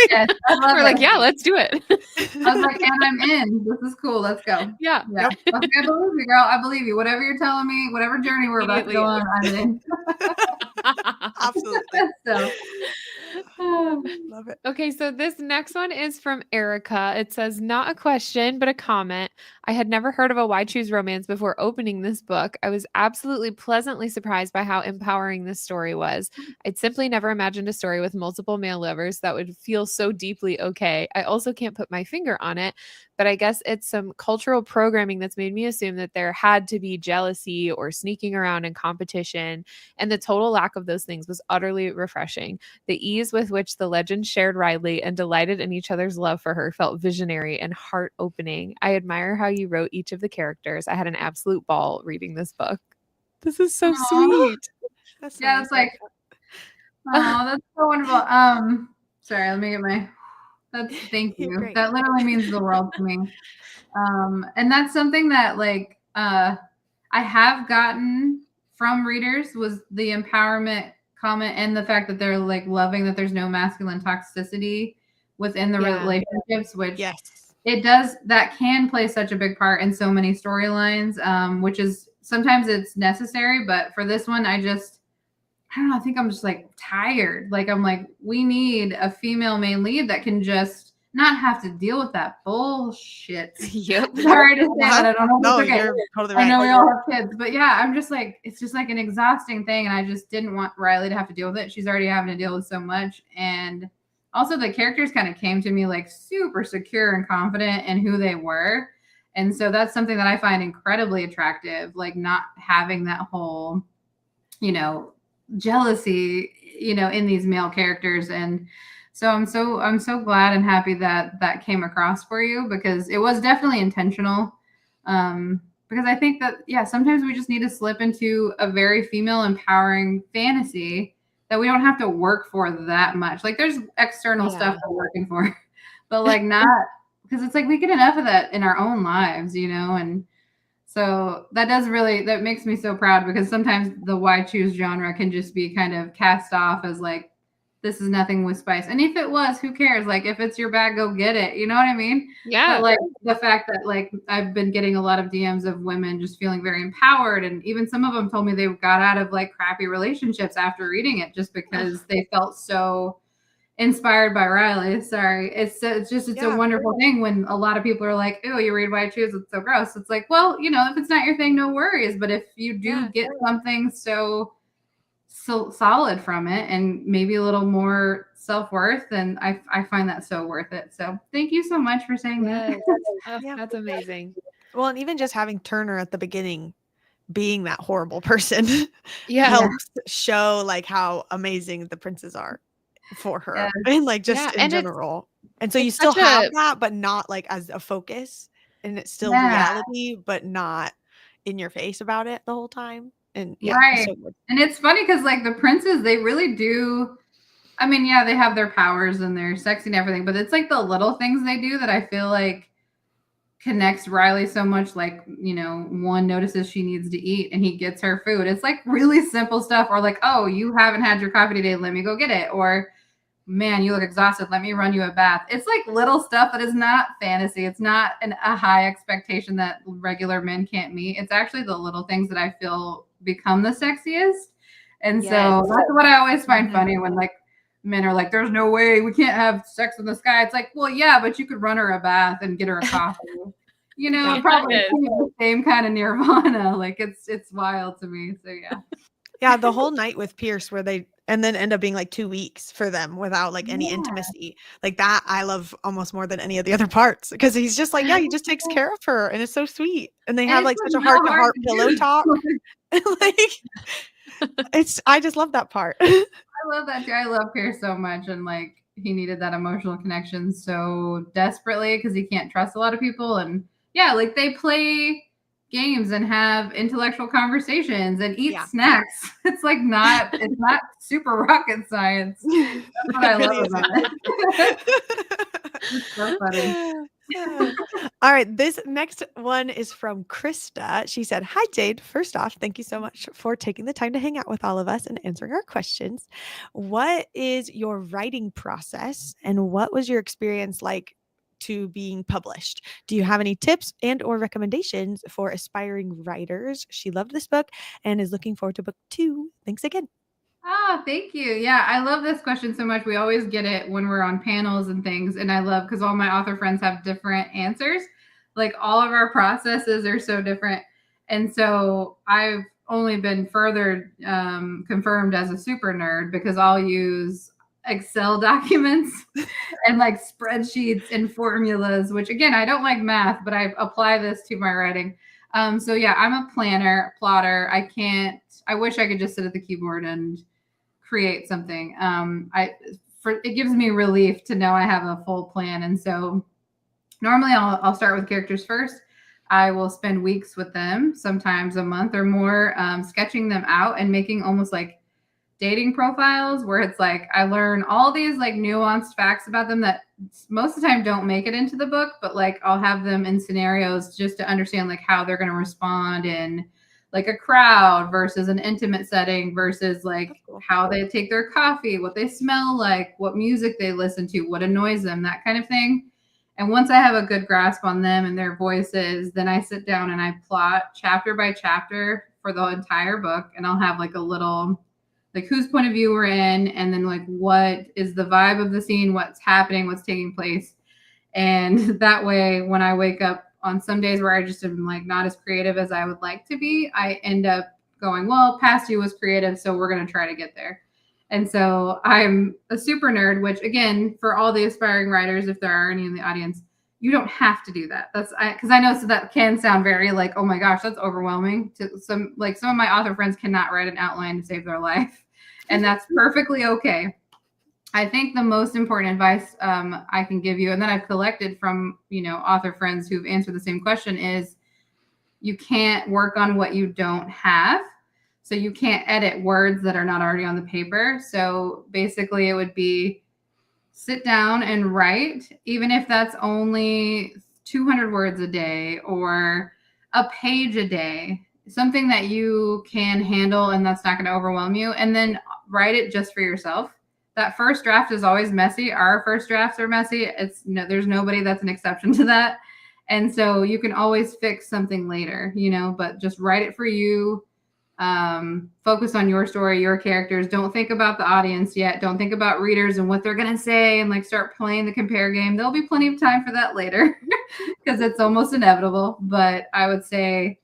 Yes, we're like, yeah, let's do it. I was like, and I'm in. This is cool. Let's go. Yeah. Yep. Okay, I believe you, girl. I believe you. Whatever you're telling me, whatever journey we're about to go on, I'm in. Absolutely. So. Love it. Okay, so this next one is from Erica. It says, not a question, but a comment. I had never heard of a Why Choose romance before opening this book. I was absolutely pleasantly surprised by how empowering this story was. I'd simply never imagined a story with multiple male lovers that would feel so deeply okay. I also can't put my finger on it, but I guess it's some cultural programming that's made me assume that there had to be jealousy or sneaking around in competition, and the total lack of those things was utterly refreshing. The ease with which the legend shared Riley and delighted in each other's love for her felt visionary and heart-opening. I admire how you wrote each of the characters. I had an absolute ball reading this book. This is so sweet. That's so nice. It's like, oh, that's so wonderful. Sorry, let me get thank you. That literally means the world to me. And that's something that like I have gotten from readers was the empowerment comment and the fact that they're like loving that there's no masculine toxicity within the relationships, which that can play such a big part in so many storylines, which is sometimes it's necessary. But for this one, I don't know. I think I'm just like tired. Like I'm like, we need a female main lead that can just not have to deal with that bullshit. Yep. Sorry to say that. I don't know. No, okay. You're totally right. I know we all have kids, but yeah, I'm just like, it's just like an exhausting thing. And I just didn't want Riley to have to deal with it. She's already having to deal with so much. And also the characters kind of came to me like super secure and confident in who they were. And so that's something that I find incredibly attractive, like not having that whole, jealousy, in these male characters. And so I'm so glad and happy that came across for you, because it was definitely intentional. Because I think that, sometimes we just need to slip into a very female empowering fantasy that we don't have to work for that much. Like there's external stuff we're working for, but like not, because it's like we get enough of that in our own lives, and so that makes me so proud, because sometimes the Why Choose genre can just be kind of cast off as like, this is nothing with spice. And if it was, who cares? Like if it's your bag, go get it. You know what I mean? Yeah. But like the fact that like I've been getting a lot of DMs of women just feeling very empowered. And even some of them told me they got out of like crappy relationships after reading it just because they felt so inspired by Riley. Sorry. It's a wonderful thing when a lot of people are like, oh, you read Why Choose, it's so gross. It's like, well, if it's not your thing, no worries. But if you do get something so solid from it and maybe a little more self-worth, then I find that so worth it. So thank you so much for saying that. That's amazing. Well, and even just having Turner at the beginning being that horrible person helps show like how amazing the princes are for her and like just in general. And so you still have that, but not like as a focus, and it's still reality, but not in your face about it the whole time. And yeah, right. so good. And it's funny because like the princes, they really do. I mean, yeah, they have their powers and they're sexy and everything, but it's like the little things they do that I feel like connects Riley so much. Like, you know, one notices she needs to eat and he gets her food. It's like really simple stuff. Or like, oh, you haven't had your coffee today. Let me go get it. Or man, you look exhausted. Let me run you a bath. It's like little stuff that is not fantasy. It's not a high expectation that regular men can't meet. It's actually the little things that I feel become the sexiest. And so that's what I always find funny when like men are like, there's no way we can't have sex in the sky. It's like, well, yeah, but you could run her a bath and get her a coffee. You know, Yeah. probably the same kind of nirvana. Like it's wild to me. So yeah. Yeah, the whole night with Pierce where they and then end up being like 2 weeks for them without like any intimacy. Like that I love almost more than any of the other parts because he's just like, yeah, he just takes care of her and it's so sweet. And they have like such a heart-to-heart pillow talk. Like I just love that part. I love that too. I love Pierce so much and like he needed that emotional connection so desperately because he can't trust a lot of people. And yeah, like they play games and have intellectual conversations and eat snacks. It's like it's not super rocket science. That's what I love about it. It's so funny. All right, this next one is from Krista. She said, "Hi Jade. First off, thank you so much for taking the time to hang out with all of us and answering our questions. What is your writing process and what was your experience like to being published? Do you have any tips and or recommendations for aspiring writers? She loved this book and is looking forward to book 2. Thanks again." Oh, thank you. Yeah, I love this question so much. We always get it when we're on panels and things. And I love because all my author friends have different answers. Like all of our processes are so different. And so I've only been further confirmed as a super nerd because I'll use Excel documents and like spreadsheets and formulas, which again, I don't like math, but I apply this to my writing. So yeah, I'm a planner, plotter. I wish I could just sit at the keyboard and create something. It gives me relief to know I have a full plan. And so normally I'll start with characters first. I will spend weeks with them, sometimes a month or more, sketching them out and making almost like dating profiles where it's like I learn all these like nuanced facts about them that most of the time don't make it into the book, but like I'll have them in scenarios just to understand like how they're going to respond in like a crowd versus an intimate setting versus like how they take their coffee, what they smell like, what music they listen to, what annoys them, that kind of thing. And once I have a good grasp on them and their voices, then I sit down and I plot chapter by chapter for the entire book. And I'll have like a little, like whose point of view we're in, and then like what is the vibe of the scene, what's happening, what's taking place. And that way, when I wake up on some days where I just am like not as creative as I would like to be, I end up going, well, past you was creative, so we're going to try to get there. And so I'm a super nerd, which again, for all the aspiring writers, if there are any in the audience, you don't have to do that. That's because I know so that can sound very like, oh my gosh, that's overwhelming. To some of my author friends cannot write an outline to save their life, and that's perfectly okay. I think the most important advice I can give you, and that I've collected from author friends who've answered the same question, is you can't work on what you don't have. So you can't edit words that are not already on the paper. So basically, it would be sit down and write, even if that's only 200 words a day or a page a day, something that you can handle and that's not going to overwhelm you, and then write it just for yourself. That first draft is always messy. Our first drafts are messy. There's nobody that's an exception to that. And so you can always fix something later, but just write it for you. Focus on your story, your characters. Don't think about the audience yet. Don't think about readers and what they're going to say and like start playing the compare game. There'll be plenty of time for that later because it's almost inevitable. But I would say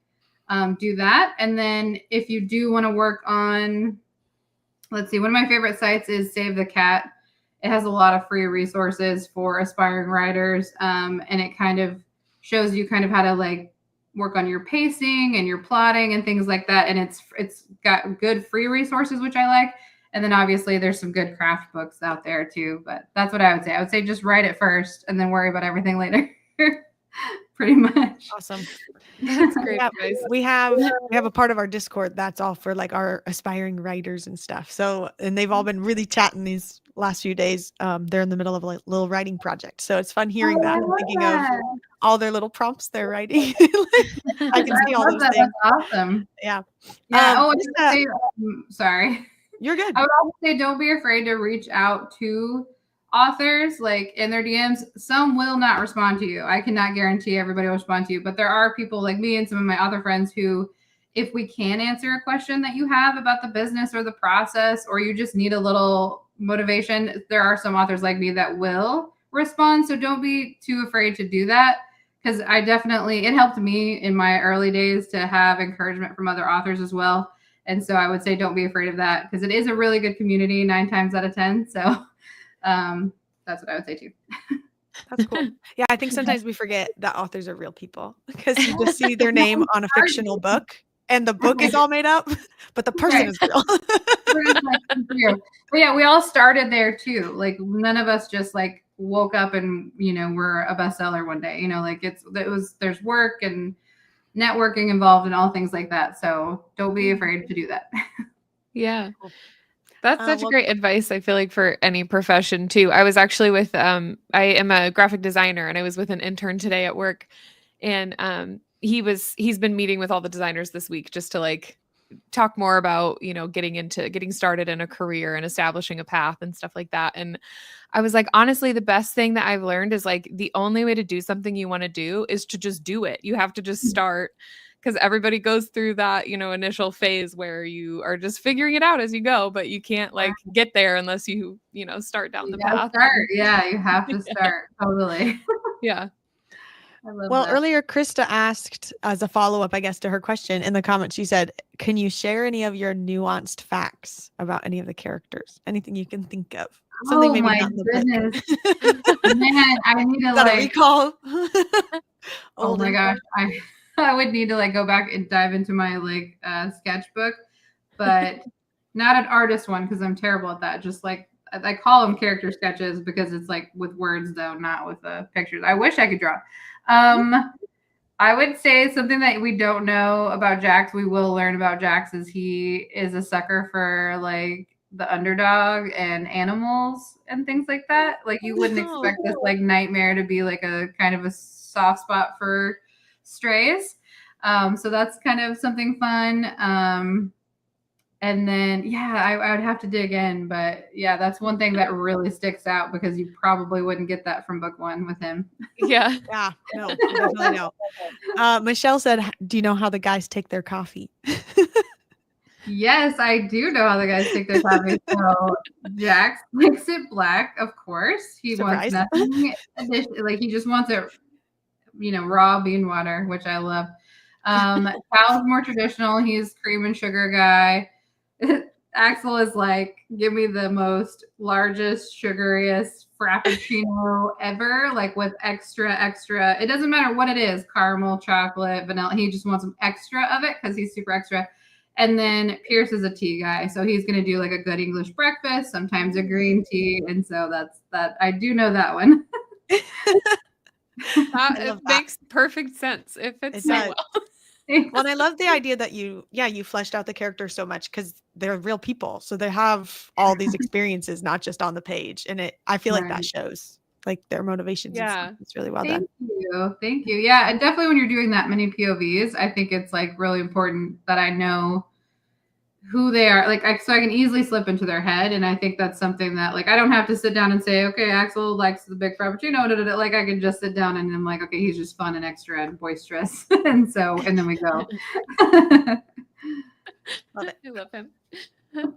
do that. And then if you do want to work on, let's see, one of my favorite sites is Save the Cat. It has a lot of free resources for aspiring writers. And it kind of shows you kind of how to like work on your pacing and your plotting and things like that. And it's got good free resources, which I like. And then obviously there's some good craft books out there too. But that's what I would say. I would say just write it first and then worry about everything later. pretty much. Awesome. That's great Yeah, advice. we have a part of our Discord that's all for like our aspiring writers and stuff. So, and they've all been really chatting these last few days. They're in the middle of a little writing project, so it's fun hearing that I and love thinking of that. all their little prompts they're writing. I can see I all love those that. things. That's awesome. Yeah. Yeah. Oh, I was Krista, gonna say, sorry. you're good. I would also say don't be afraid to reach out to authors like in their DMs. Some will not respond to you. I cannot guarantee everybody will respond to you, but there are people like me and some of my other friends who, if we can answer a question that you have about the business or the process, or you just need a little motivation, there are some authors like me that will respond. So don't be too afraid to do that. Because it helped me in my early days to have encouragement from other authors as well. And so I would say don't be afraid of that because it is a really good community 9 times out of 10. So that's what I would say too. That's cool. Yeah, I think sometimes we forget that authors are real people because you just see their name on a fictional book and the book is all made up, but the person is real. But yeah, we all started there too. Like none of us just like woke up and we're a bestseller one day. Like there's work and networking involved and all things like that. So don't be afraid to do that. Yeah. That's such great advice, I feel like, for any profession too. I was actually with I am a graphic designer and I was with an intern today at work, and he's been meeting with all the designers this week just to like talk more about, getting started in a career and establishing a path and stuff like that. And I was like, honestly, the best thing that I've learned is like the only way to do something you want to do is to just do it. You have to just start, because everybody goes through that, initial phase where you are just figuring it out as you go, but you can't like get there unless you, start down the path. Yeah, you have to start. Totally. Yeah. I love Well, that. earlier Krista asked as a follow-up, I guess, to her question in the comments, she said, can you share any of your nuanced facts about any of the characters? Anything you can think of? Something maybe not in the goodness. book. Man, I need to like recall. Oh my gosh. I would need to like go back and dive into my like sketchbook, but not an artist one because I'm terrible at that. Just like I call them character sketches because it's like with words though, not with pictures. I wish I could draw. I would say something that we don't know about Jax, we will learn about Jax, is he is a sucker for like the underdog and animals and things like that. Like you wouldn't expect this like nightmare to be like a kind of a soft spot for strays. So that's kind of something fun. And then, I would have to dig in, but yeah, that's one thing that really sticks out because you probably wouldn't get that from book 1 with him. Yeah. Yeah, no, definitely no. Michelle said, do you know how the guys take their coffee? Yes, I do know how the guys take their coffee. So Jax likes it black, of course. He wants nothing additional. Like he just wants it, raw bean water, which I love. Cal's more traditional. He's cream and sugar guy. Axel is like, give me the most largest, sugariest frappuccino ever, like with extra. It doesn't matter what it is, caramel, chocolate, vanilla. He just wants some extra of it because he's super extra. And then Pierce is a tea guy. So he's going to do like a good English breakfast, sometimes a green tea. And so that's that. I do know that one. It makes perfect sense. It fits so well. Well, and I love the idea that you fleshed out the characters so much because they're real people. So they have all these experiences, not just on the page. And I feel like that shows like their motivations. Yeah. It's really well done. Thank you. Yeah. And definitely when you're doing that many POVs, I think it's like really important that I know who they are, like so I can easily slip into their head. And I think that's something that like I don't have to sit down and say, okay, Axel likes the big frappuccino. Like I can just sit down and I'm like, okay, he's just fun and extra and boisterous. and then we go. Love it. I love him.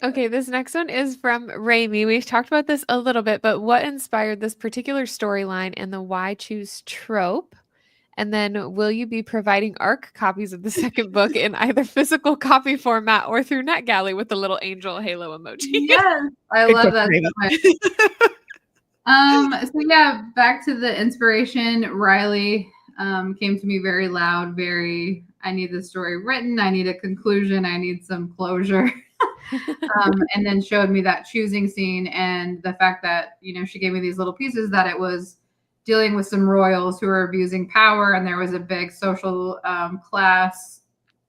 Okay, this next one is from Raimi. We've talked about this a little bit, but what inspired this particular storyline and the why choose trope? And then will you be providing ARC copies of the second book in either physical copy format or through NetGalley with the little angel halo emoji? Yes, I love that so much. So yeah, back to the inspiration. Riley came to me very loud, I need the story written. I need a conclusion. I need some closure. And then showed me that choosing scene and the fact that, she gave me these little pieces that it was dealing with some royals who were abusing power, and there was a big social class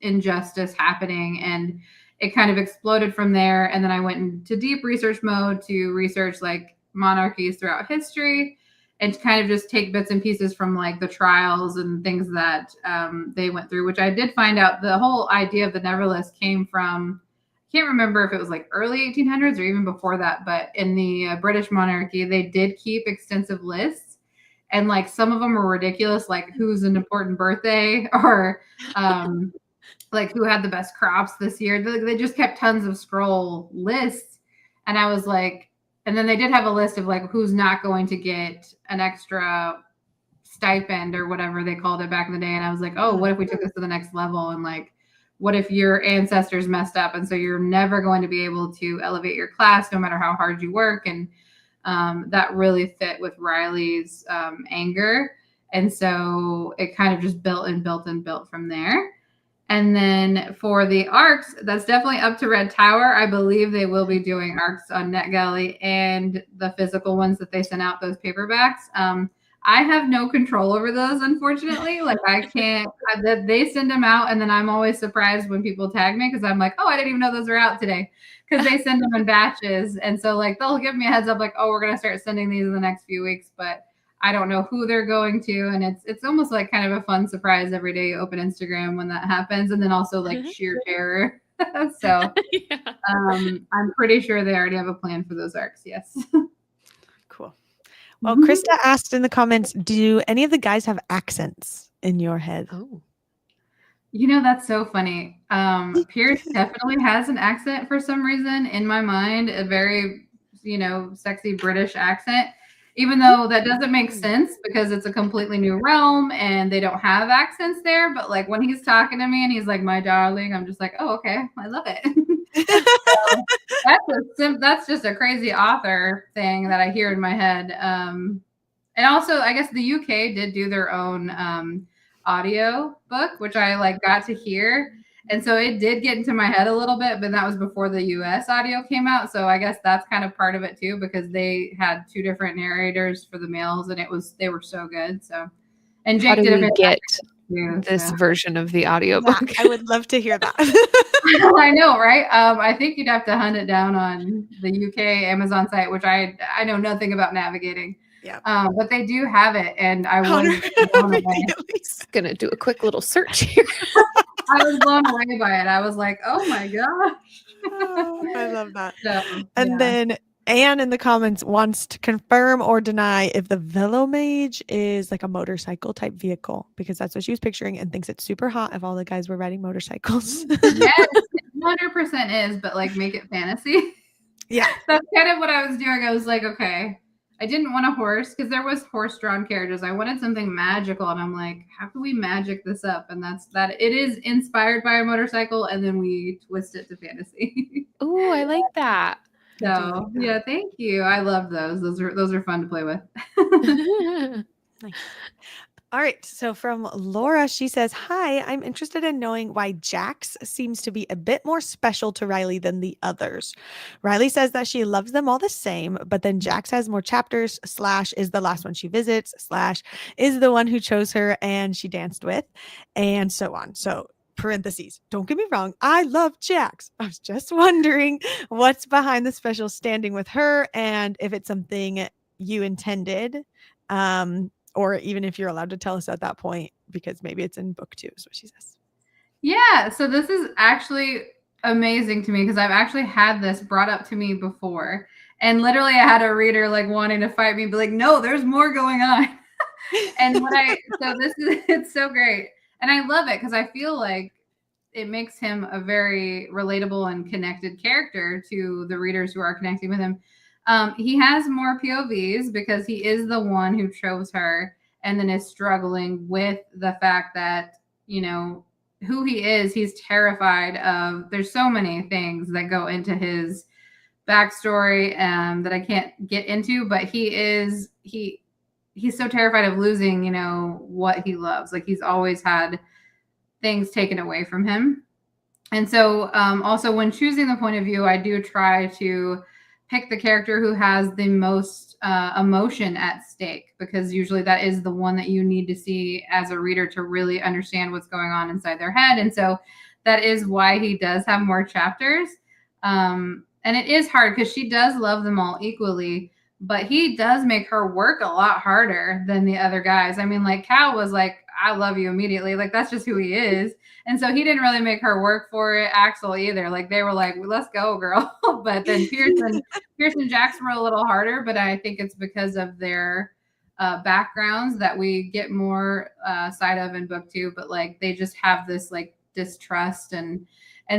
injustice happening, and it kind of exploded from there. And then I went into deep research mode to research like monarchies throughout history and to kind of just take bits and pieces from like the trials and things that they went through, which I did find out the whole idea of the Never List came from, I can't remember if it was like early 1800s or even before that, but in the British monarchy, they did keep extensive lists. And like some of them were ridiculous, like who's an important birthday or like who had the best crops this year. They just kept tons of scroll lists. And I was like, and then they did have a list of like who's not going to get an extra stipend or whatever they called it back in the day. And I was like, oh, what if we took this to the next level? And like, what if your ancestors messed up? And so you're never going to be able to elevate your class no matter how hard you work. And that really fit with Riley's anger. And so it kind of just built and built and built from there. And then for the arcs, that's definitely up to Red Tower. I believe they will be doing arcs on NetGalley and the physical ones that they sent out, those paperbacks. I have no control over those, unfortunately. Like I can't, they send them out and then I'm always surprised when people tag me because I'm like, oh, I didn't even know those were out today because they send them in batches. And so like, they'll give me a heads up like, oh, we're going to start sending these in the next few weeks, but I don't know who they're going to. And it's almost like kind of a fun surprise every day you open Instagram when that happens. And then also like sheer terror. So I'm pretty sure they already have a plan for those arcs. Yes. Cool. Well, Krista asked in the comments, do any of the guys have accents in your head? Oh, you know, that's so funny. Pierce definitely has an accent for some reason in my mind, a very, sexy British accent. Even though that doesn't make sense because it's a completely new realm and they don't have accents there. But like when he's talking to me and he's like, my darling, I'm just like, oh, okay. I love it. So that's just a crazy author thing that I hear in my head. And also, I guess the UK did do their own audio book, which I like got to hear. And so it did get into my head a little bit, but that was before the US audio came out. So I guess that's kind of part of it too, because they had two different narrators for the males and they were so good. So, and Jake did a get this version of the audiobook. Yeah, I would love to hear that. I know, right? I think you'd have to hunt it down on the UK Amazon site, which I know nothing about navigating. Yeah. But they do have it, and I was gonna do a quick little search here. I was blown away by it. I was like, oh my gosh. Oh, I love that. So, and then Anne in the comments wants to confirm or deny if the Velomage is like a motorcycle type vehicle, because that's what she was picturing and thinks it's super hot if all the guys were riding motorcycles. Yes, it 100% is, but like make it fantasy. Yeah. That's kind of what I was doing. I was like, okay, I didn't want a horse because there was horse-drawn carriages. I wanted something magical, and I'm like, how can we magic this up? And that's that. It is inspired by a motorcycle, and then we twist it to fantasy. Oh, I like that. So yeah, thank you. I love those. Those are fun to play with. Nice. All right. So from Laura, she says, hi, I'm interested in knowing why Jax seems to be a bit more special to Riley than the others. Riley says that she loves them all the same, but then Jax has more chapters, / is the last one she visits, / is the one who chose her and she danced with, and so on. So parentheses, don't get me wrong, I love Jax. I was just wondering what's behind the special standing with her and if it's something you intended. Or even if you're allowed to tell us at that point, because maybe it's in book 2, is what she says. Yeah, so this is actually amazing to me because I've actually had this brought up to me before. And literally I had a reader like wanting to fight me, but like, no, there's more going on. And it's so great. And I love it because I feel like it makes him a very relatable and connected character to the readers who are connecting with him. He has more POVs because he is the one who chose her and then is struggling with the fact that, who he is. He's terrified of, there's so many things that go into his backstory that I can't get into, but he's so terrified of losing, what he loves. Like he's always had things taken away from him. And so also when choosing the point of view, I do try to pick the character who has the most emotion at stake, because usually that is the one that you need to see as a reader to really understand what's going on inside their head. And so that is why he does have more chapters. And it is hard because she does love them all equally, but he does make her work a lot harder than the other guys. I mean, like Cal was like, I love you immediately. Like, that's just who he is. And so he didn't really make her work for it. Axel either. Like, they were like, let's go, girl. But then Pierce and Jackson were a little harder, but I think it's because of their backgrounds that we get more side of in book 2. But like, they just have this like distrust, and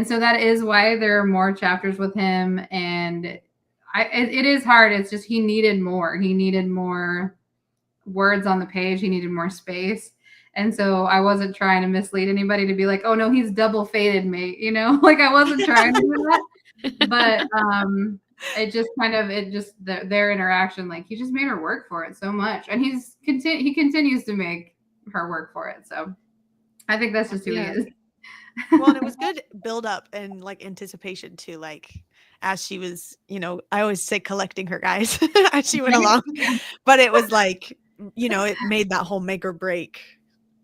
so that is why there are more chapters with him. And it is hard. It's just he needed more. He needed more words on the page. He needed more space. And so I wasn't trying to mislead anybody to be like, oh no, he's double fated, mate. You know, like I wasn't trying to do that. But it just kind of their interaction, like he just made her work for it so much, and he continues to make her work for it. So I think that's just who he is. Well, and it was good build up and like anticipation too, like as she was, you know, I always say collecting her guys as she went along, but it was like, you know, it made that whole make or break,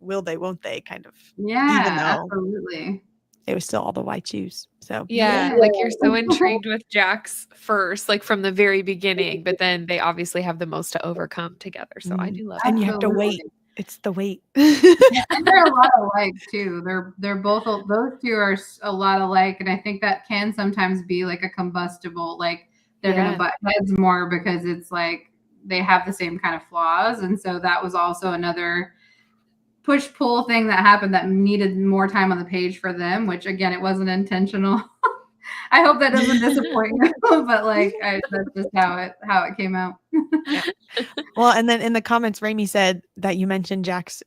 will they, won't they kind of. Yeah, even though absolutely. It was still all the white shoes. So yeah, like you're so intrigued with Jax first, like from the very beginning, but then they obviously have the most to overcome together. So I do love and that. you have to wait. It's the wait. And they're a lot alike too. They're both, those two are a lot alike, and I think that can sometimes be like a combustible, like they're gonna butt heads more because it's like they have the same kind of flaws. And so that was also another push-pull thing that happened that needed more time on the page for them, which again, it wasn't intentional. I hope that doesn't disappoint you, but like that's just how it came out. Yeah. Well, and then in the comments, Raimi said that you mentioned Jack's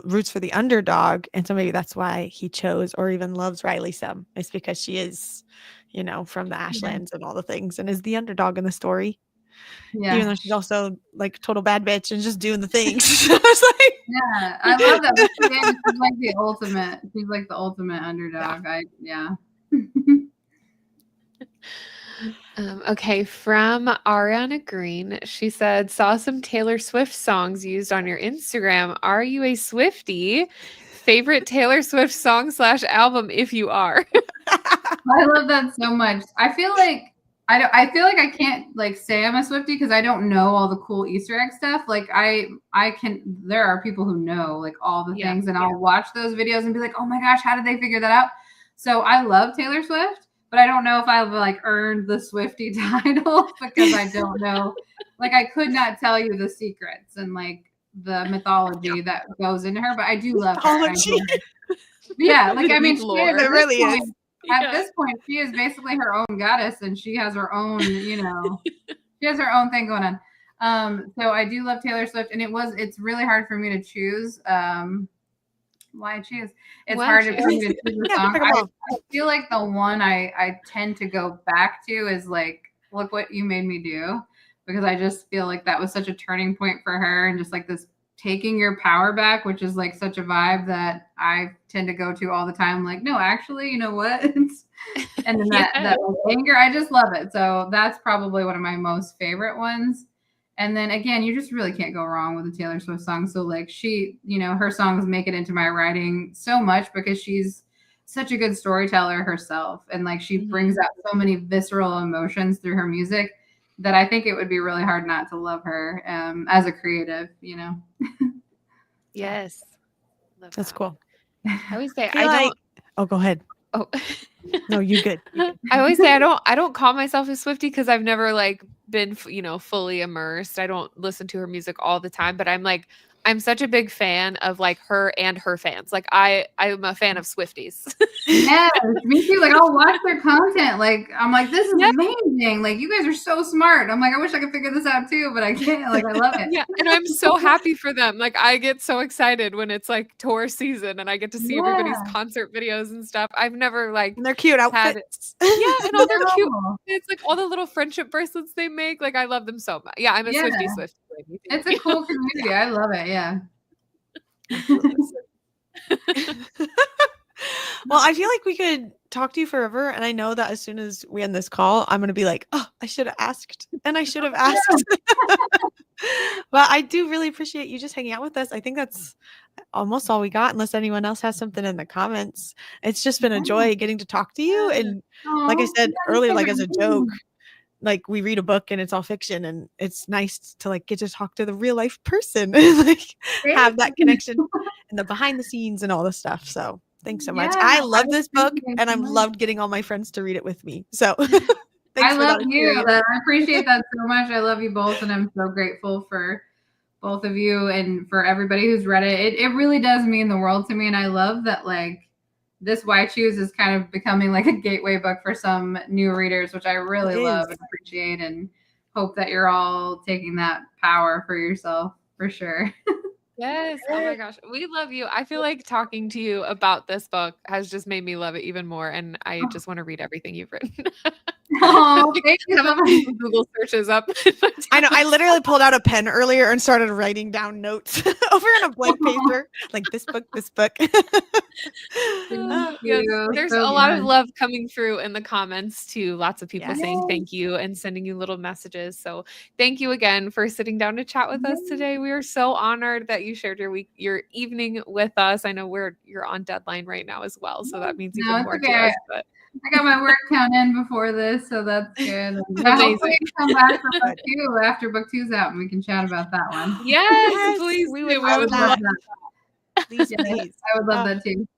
roots for the underdog, and so maybe that's why he chose or even loves Riley some. It's because she is, you know, from the Ashlands and all the things, and is the underdog in the story. Yeah. Even though she's also like total bad bitch and just doing the things. I was like, yeah, I love that. She's like the ultimate. She's like the ultimate underdog. Yeah. Okay, from Ariana Green, she said, saw some Taylor Swift songs used on your Instagram. Are you a Swiftie? Favorite Taylor Swift song / album if you are? I love that so much. I feel like I can't like say I'm a Swiftie because I don't know all the cool Easter egg stuff. Like there are people who know like all the things, and I'll watch those videos and be like, oh my gosh, how did they figure that out? So I love Taylor Swift, but I don't know if I've like earned the Swiftie title because I don't know. Like I could not tell you the secrets and like the mythology that goes into her, but I do love her. Yeah, like I mean, it really is. At this point, she is basically her own goddess, and she has her own, you know, she has her own thing going on. So I do love Taylor Swift, and it's really hard for me to choose. Why choose? It's hard for me to choose a song. I feel like the one I tend to go back to is like "Look What You Made Me Do," because I just feel like that was such a turning point for her, and just like this taking your power back, which is like such a vibe that I tend to go to all the time. Like, no, actually, you know what? And then that anger, I just love it. So that's probably one of my most favorite ones. And then again, you just really can't go wrong with a Taylor Swift song. So like she, you know, her songs make it into my writing so much because she's such a good storyteller herself. And like she brings out so many visceral emotions through her music that I think it would be really hard not to love her as a creative, you know? Yes. That's cool. I always say Oh, go ahead. Oh, no, you good. I always say I don't call myself a Swiftie because I've never like been, you know, fully immersed. I don't listen to her music all the time, but I'm such a big fan of like her and her fans. Like I'm a fan of Swifties. Yes, me too. Like I'll watch their content. Like I'm like, this is amazing. Like you guys are so smart. I'm like, I wish I could figure this out too, but I can't. Like I love it. Yeah, and I'm so happy for them. Like I get so excited when it's like tour season and I get to see everybody's concert videos and stuff. I've never like and they're cute outfits. And all their cute. It's like all the little friendship bracelets they make. Like I love them so much. Yeah, I'm a Swiftie. It's a cool community. I love it. Yeah. Well, I feel like we could talk to you forever. And I know that as soon as we end this call, I'm going to be like, oh, I should have asked. And I should have asked. But I do really appreciate you just hanging out with us. I think that's almost all we got, unless anyone else has something in the comments. It's just been a joy getting to talk to you. And like I said earlier, like as a joke, like we read a book and it's all fiction, and it's nice to like get to talk to the real life person and like have that connection and the behind the scenes and all the stuff. So thanks so much. I love this book, and I've loved getting all my friends to read it with me. So I love you. I appreciate that so much. I love you both, and I'm so grateful for both of you and for everybody who's read it. It really does mean the world to me, and I love that like this Why Choose is kind of becoming like a gateway book for some new readers, which I really love and appreciate, and hope that you're all taking that power for yourself for sure. Yes. Oh my gosh. We love you. I feel like talking to you about this book has just made me love it even more. And I just want to read everything you've written. Oh, thank you so much. Google searches up. I know. I literally pulled out a pen earlier and started writing down notes over on a blank paper. Like this book. Yes, there's a lot of love coming through in the comments too. Lots of people saying thank you and sending you little messages. So thank you again for sitting down to chat with us today. We are so honored that you shared your evening with us. I know you're on deadline right now as well, so that means even more to us. But I got my work count in before this, so that's good. Hopefully come back for book 2 after book 2's out, and we can chat about that one. Yes, please. We would love that. Please. I would love that too.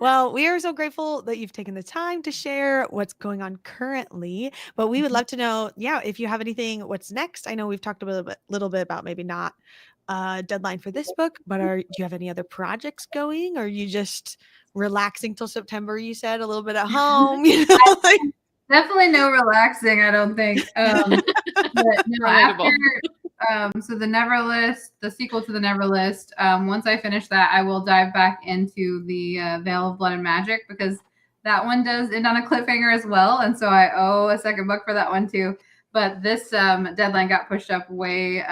Well, we are so grateful that you've taken the time to share what's going on currently, but we would love to know, if you have anything, what's next. I know we've talked a little bit about maybe not deadline for this book, but do you have any other projects going? Or are you just relaxing till September? You said a little bit at home. Definitely no relaxing, I don't think. But no, after so the Neverlist, the sequel to the Neverlist, once I finish that, I will dive back into the Veil of Blood and Magic, because that one does end on a cliffhanger as well, and so I owe a second book for that one too. But this deadline got pushed up way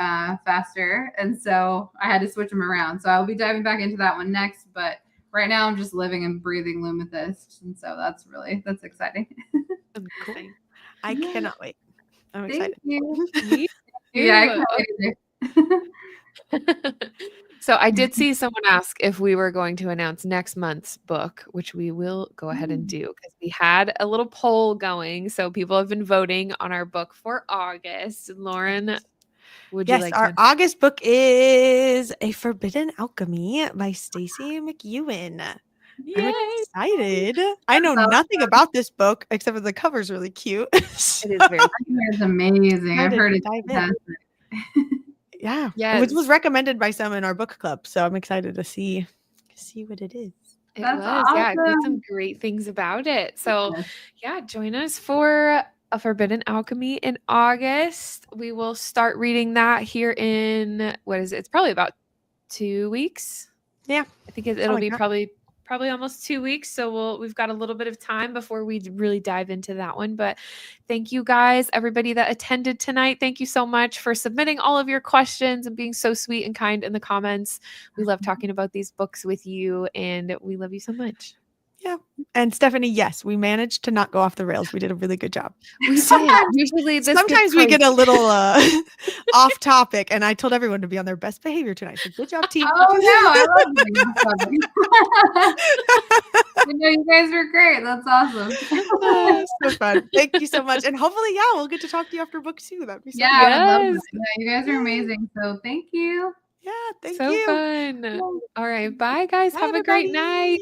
faster, and so I had to switch them around. So I'll be diving back into that one next, but right now I'm just living and breathing Lumithist, and so that's exciting. Cool. I cannot wait. I'm excited. Yeah, I can't wait. So I did see someone ask if we were going to announce next month's book, which we will go ahead and do, because we had a little poll going. So people have been voting on our book for August. Lauren, would you like to? Our August book is A Forbidden Alchemy by Stacey McEwen. Yay. I'm excited. I know nothing about this book except for the cover's really cute. It is very cute. It's amazing. I've heard it's fantastic. Yeah. Yes. Which was recommended by some in our book club. So I'm excited to see what it is. That's was. awesome. Yeah, I did some great things about it. So join us for A Forbidden Alchemy in August. We will start reading that here in, it's probably about 2 weeks. Yeah. I think it'll be probably almost 2 weeks. So we've got a little bit of time before we really dive into that one. But thank you guys, everybody that attended tonight. Thank you so much for submitting all of your questions and being so sweet and kind in the comments. We love talking about these books with you, and we love you so much. Yeah. And Stephanie, yes, we managed to not go off the rails. We did a really good job. We did. Usually sometimes we get a little off topic, and I told everyone to be on their best behavior tonight. So good job, team. Oh no, I love you. You guys are great. That's awesome. So fun. Thank you so much. And hopefully, we'll get to talk to you after book 2. That'd be so fun. I love it. Yeah, you guys are amazing. So thank you. Yeah, thank you. So fun. All right. Bye, guys. Have a great night.